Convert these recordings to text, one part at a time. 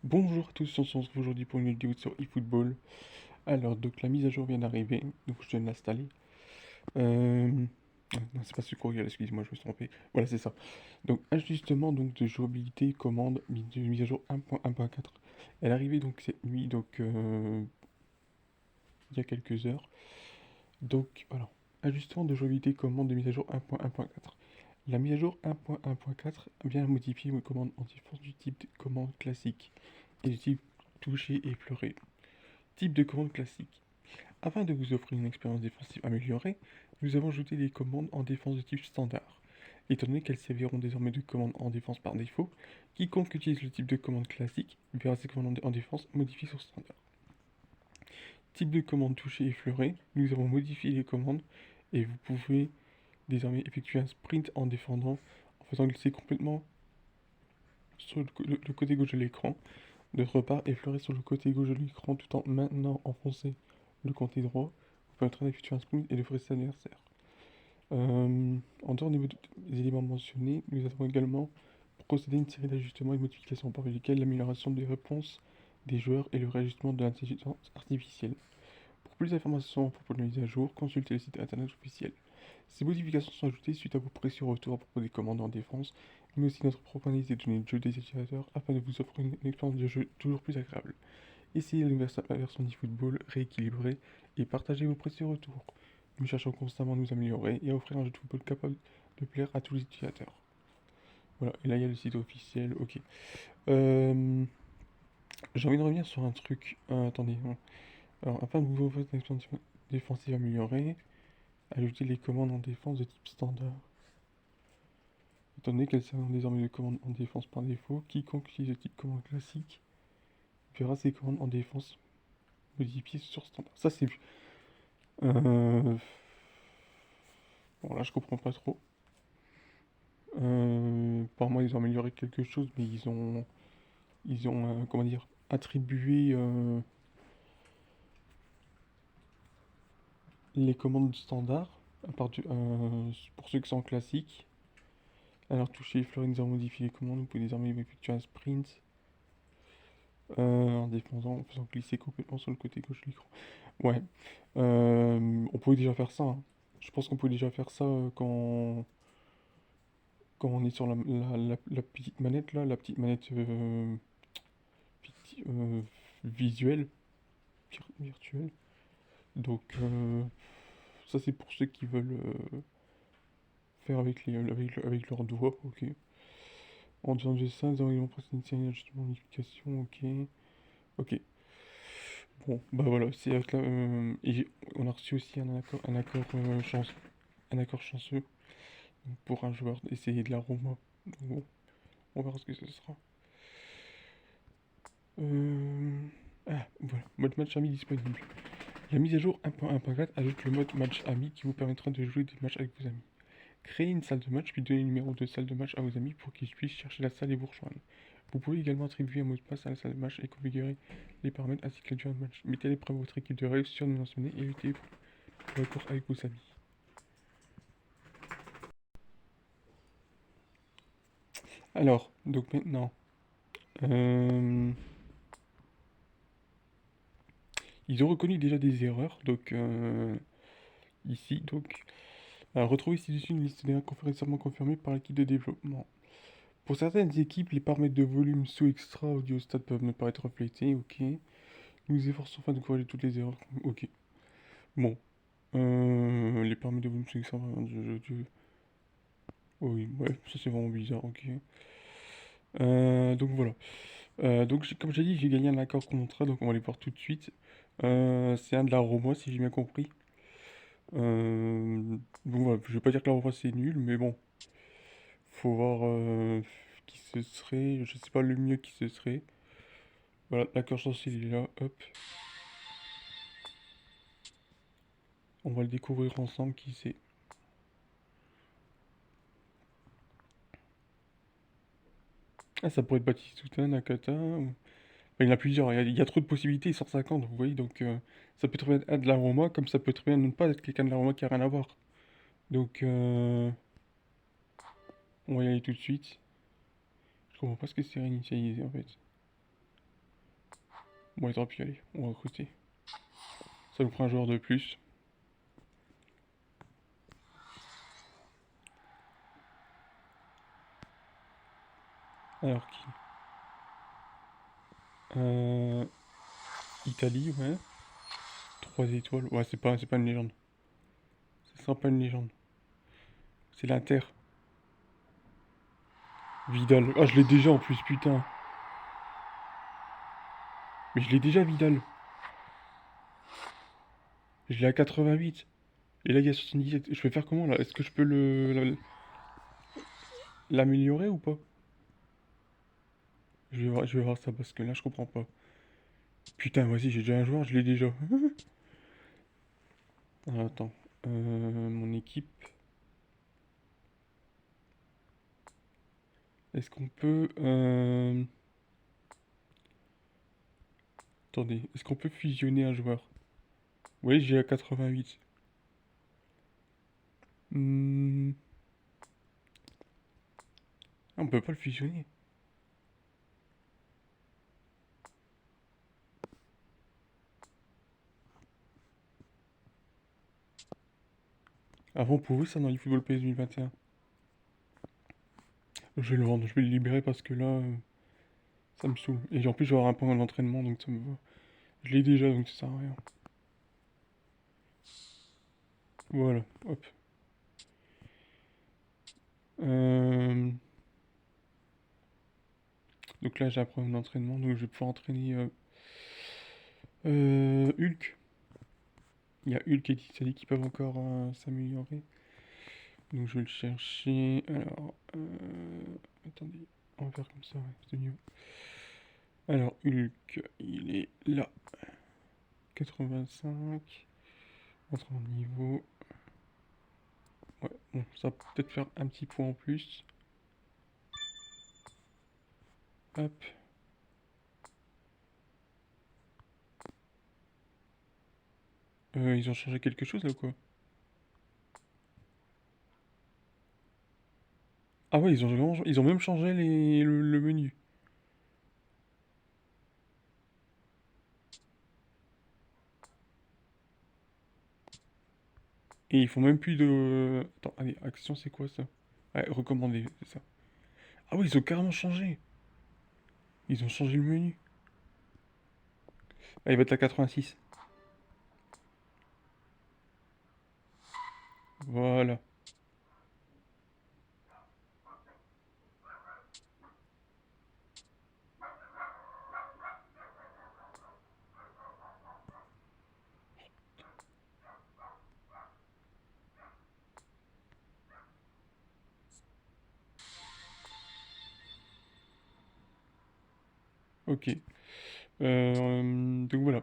Bonjour à tous, on se retrouve aujourd'hui pour une vidéo sur eFootball. Alors, donc la mise à jour vient d'arriver, donc je viens de l'installer. Non, c'est pas ce courriel, excusez-moi, je me suis trompé. Voilà, c'est ça. Donc, ajustement donc, de jouabilité, commande, mise à jour 1.1.4. Elle est arrivée donc cette nuit, donc il y a quelques heures. Donc, voilà. Ajustement de jouabilité, commande de mise à jour 1.1.4. La mise à jour 1.1.4 vient modifier mes commandes en défense du type de commande classique et du type toucher et pleurer. Type de commande classique. Afin de vous offrir une expérience défensive améliorée, nous avons ajouté des commandes en défense de type standard. Étant donné qu'elles serviront désormais de commandes en défense par défaut, quiconque utilise le type de commande classique verra ses commandes en défense modifiées sur standard. Type de commande toucher et effleuré, nous avons modifié les commandes et vous pouvez désormais effectuer un sprint en défendant en faisant glisser complètement sur le côté gauche de l'écran. D'autre part, effleurer sur le côté gauche de l'écran tout en maintenant enfoncé le côté droit vous permettra d'effectuer un sprint et de frustrer l'adversaire. En dehors des éléments mentionnés, nous avons également procédé à une série d'ajustements et modifications parmi lesquels l'amélioration des réponses des joueurs et le réajustement de l'intelligence artificielle. Pour plus d'informations à propos de la mise à jour, consultez le site internet officiel. Ces modifications sont ajoutées suite à vos précieux retours à propos des commandes en défense, mais aussi notre propre analyse des données de jeu des utilisateurs afin de vous offrir une expérience de jeu toujours plus agréable. Essayez la version d'eFootball rééquilibrée et partagez vos précieux retours. Nous cherchons constamment à nous améliorer et à offrir un jeu de football capable de plaire à tous les utilisateurs. Voilà, et là il y a le site officiel, ok. Euh, J'ai envie de revenir sur un truc. Attendez. Alors, afin de vous offrir une expérience défensive améliorée, ajoutez les commandes en défense de type standard. Étant donné qu'elles servent désormais de commandes en défense par défaut, quiconque utilise le type commande classique verra ses commandes en défense modifiées sur standard. Ça c'est vu. Bon là je comprends pas trop. Apparemment ils ont amélioré quelque chose, mais ils ont comment dire, attribué les commandes standards pour ceux qui sont classiques. Alors toucher Fleury nous avons modifié les commandes, vous pouvez désormais effectuer un sprint en défendant, en faisant glisser complètement sur le côté gauche de l'écran. Ouais, on pouvait déjà faire ça, hein. Je pense qu'on pouvait déjà faire ça quand on est sur la petite manette là, la petite manette visuelle, virtuelle. Donc ça c'est pour ceux qui veulent faire avec leurs doigts, ok. En disant de ça, nous avons presque une série d'ajustements modifications, ok. Ok. Bon, bah voilà, c'est avec et on a reçu aussi un accord chanceux pour un joueur d'essayer de la Roma. Donc bon, on verra ce que ce sera. Euh... Ah, voilà, mode match ami disponible. La mise à jour 1.1.4 ajoute le mode match ami qui vous permettra de jouer des matchs avec vos amis. Créez une salle de match puis donnez le numéro de salle de match à vos amis pour qu'ils puissent chercher la salle et vous rejoindre. Vous pouvez également attribuer un mot de passe à la salle de match et configurer les paramètres ainsi que la durée de match. Mettez à l'épreuve votre équipe de rêve sur le mentionné et luttez pour la course avec vos amis. Alors, donc maintenant, euh, ils ont reconnu déjà des erreurs, donc ici, donc, retrouvez ci-dessus une liste d'erreurs récemment confirmées par l'équipe de développement. Pour certaines équipes, les paramètres de volume sous extra audio stat peuvent ne pas être reflétés, ok. Nous nous efforçons enfin de corriger toutes les erreurs, ok. Bon, les paramètres de volume sous extra, oh oui, ouais, ça c'est vraiment bizarre, ok. Donc voilà. Donc comme j'ai dit, j'ai gagné un accord contrat, donc on va les voir tout de suite. C'est un de la Roma, si j'ai bien compris. Donc voilà, je vais pas dire que la Roma c'est nul, mais bon, faut voir qui ce serait, je sais pas le mieux qui ce serait. Voilà, l'accord censé il est là, hop. On va le découvrir ensemble qui c'est. Ah, ça pourrait être Batistuta, Nakata. Enfin, il y en a plusieurs, il y a trop de possibilités, 150, vous voyez, donc ça peut très bien être de la Roma, comme ça peut très bien ne pas être quelqu'un de la Roma qui a rien à voir. Donc, on va y aller tout de suite. Je comprends pas ce que c'est réinitialisé en fait. Bon, tant pis, allez, on va recruter. Ça nous prend un joueur de plus. Alors qui? Italie, ouais. 3 étoiles. Ouais, c'est pas une légende. Ce sera pas une légende. C'est l'Inter. Vidal. Ah, je l'ai déjà en plus, putain. Mais je l'ai déjà, Vidal. Je l'ai à 88. Et là, il y a 77. Je vais faire comment, là? Est-ce que je peux l'améliorer ou pas? Je vais voir ça parce que là, je comprends pas. Putain, vas-y, j'ai déjà un joueur, je l'ai déjà. Alors, attends. Mon équipe. Est-ce qu'on peut... Attendez, est-ce qu'on peut fusionner un joueur? Oui, j'ai à 88. Hmm, ah, on peut pas le fusionner. Avant, on pouvait ça dans eFootball PS 2021. Je vais le vendre, je vais le libérer parce que là, ça me saoule. Et en plus, je vais avoir un point d'entraînement, donc ça me va. Je l'ai déjà, donc ça sert à rien. Voilà, hop. Euh, Donc là, j'ai un problème d'entraînement, donc je vais pouvoir entraîner Hulk. Il y a Hulk et Titanic qui peuvent encore s'améliorer. Donc je vais le chercher. Alors, attendez, on va faire comme ça, ouais, c'est mieux. Alors, Hulk, il est là. 85. Entre en niveau. Ouais, bon, ça va peut-être faire un petit point en plus. Hop. Ils ont changé quelque chose là ou quoi? Ah ouais, ils ont même changé le menu. Et ils font même plus de... Attends, allez, action, c'est quoi ça? Ouais, recommander, c'est ça. Ah oui, ils ont carrément changé. Ils ont changé le menu. Ah, il va être à 86. Voilà. Ok. Donc voilà.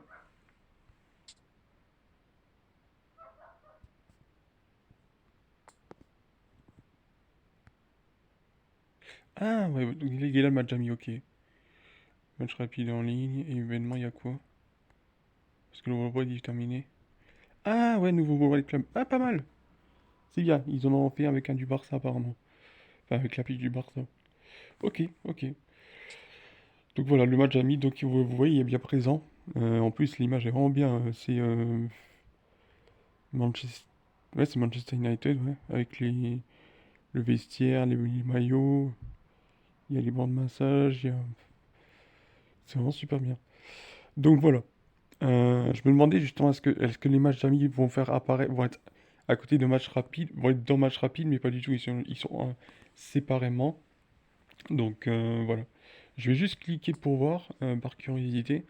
Ah ouais, donc il est là le match ami, ok. Match rapide en ligne. Et événement, il y a quoi? Parce que le World est terminé. Ah ouais, nouveau World Club. Ah, pas mal. C'est bien. Ils en ont fait avec un du Barça apparemment. Enfin, avec la pique du Barça. Ok, ok. Donc voilà, le match ami, donc vous voyez, il est bien présent. En plus, l'image est vraiment bien. C'est Manchester... Ouais, c'est Manchester United, ouais. Avec le vestiaire, les maillots. Il y a les bancs de massage. C'est vraiment super bien. Donc voilà. Je me demandais justement, est-ce que les matchs amis vont être à côté de matchs rapides, vont être dans matchs rapides, mais pas du tout. Ils sont séparément. Donc voilà. Je vais juste cliquer pour voir, par curiosité.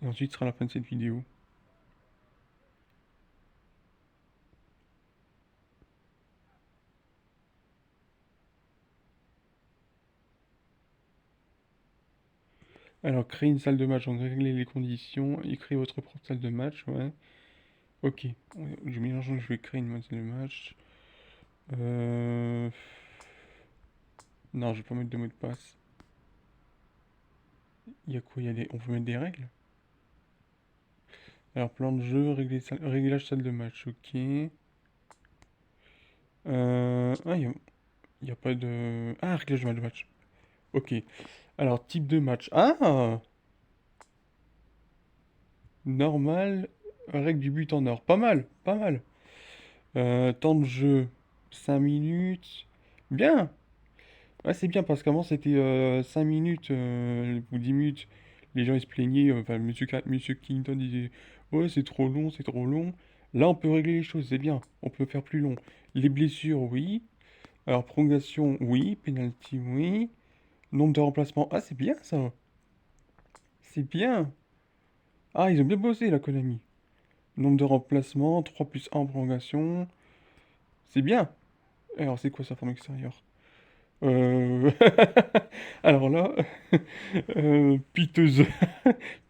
Et ensuite, ce sera la fin de cette vidéo. Alors, créer une salle de match, donc régler les conditions, et créer votre propre salle de match, ouais. Ok. Ouais, je vais créer une salle de match. Euh... Non, je vais pas mettre de mot de passe. Il y a quoi? On peut mettre des règles? Alors, plan de jeu, réglage salle de match, ok. Ah, il y a pas de... Ah, réglage de match. Ok. Alors, type de match. Ah! Normal, règle du but en or. Pas mal, pas mal. Temps de jeu, 5 minutes. Bien! Ouais, c'est bien parce qu'avant c'était 5 minutes ou 10 minutes. Les gens ils se plaignaient, enfin Monsieur Clinton disait ouais c'est trop long, c'est trop long. Là on peut régler les choses, c'est bien, on peut faire plus long. Les blessures, oui. Alors prolongation, oui. Penalty, oui. Nombre de remplacements, ah c'est bien ça. C'est bien. Ah ils ont bien bossé la Konami. Nombre de remplacements, 3 plus 1 en prolongation. C'est bien. Alors c'est quoi sa forme extérieure? Euh, Alors là, piteuse.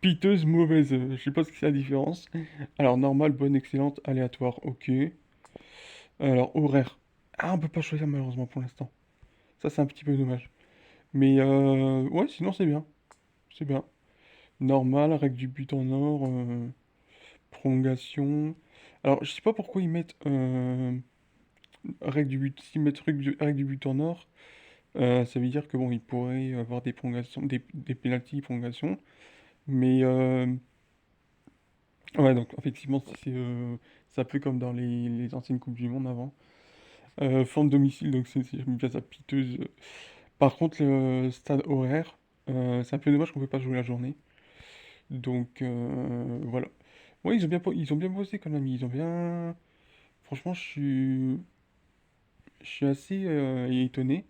Piteuse, mauvaise. Je sais pas ce que c'est la différence. Alors, normal, bonne, excellente, aléatoire, ok. Alors, horaire. Ah, on peut pas choisir malheureusement pour l'instant. Ça, c'est un petit peu dommage. Mais, ouais, sinon, c'est bien. C'est bien. Normal, règle du but en or, prolongation. Alors, je sais pas pourquoi ils mettent règle du but. S'ils mettent règle du but en or, ça veut dire que bon, ils pourraient avoir des prolongations, des pénaltys, prolongations. Mais, ouais, donc effectivement, c'est un peu comme dans les anciennes Coupes du Monde avant. Fin de domicile, donc j'aime bien ça, piteuse. Par contre, le stade horaire, c'est un peu dommage qu'on ne peut pas jouer la journée. Donc, voilà. Ouais, ils ont bien bossé quand même. Ils ont bien. Franchement, je suis assez étonné,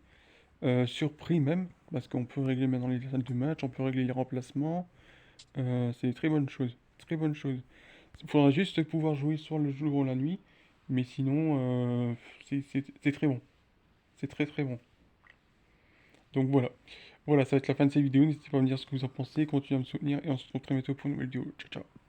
surpris même, parce qu'on peut régler maintenant les salles de match, on peut régler les remplacements. C'est une très bonne chose. Très bonne chose. Il faudra juste pouvoir jouer soit le jour ou la nuit, mais sinon, c'est très bon. C'est très très bon. Donc voilà. Voilà, ça va être la fin de cette vidéo. N'hésitez pas à me dire ce que vous en pensez, continuez à me soutenir et on se retrouve très bientôt pour une nouvelle vidéo. Ciao, ciao.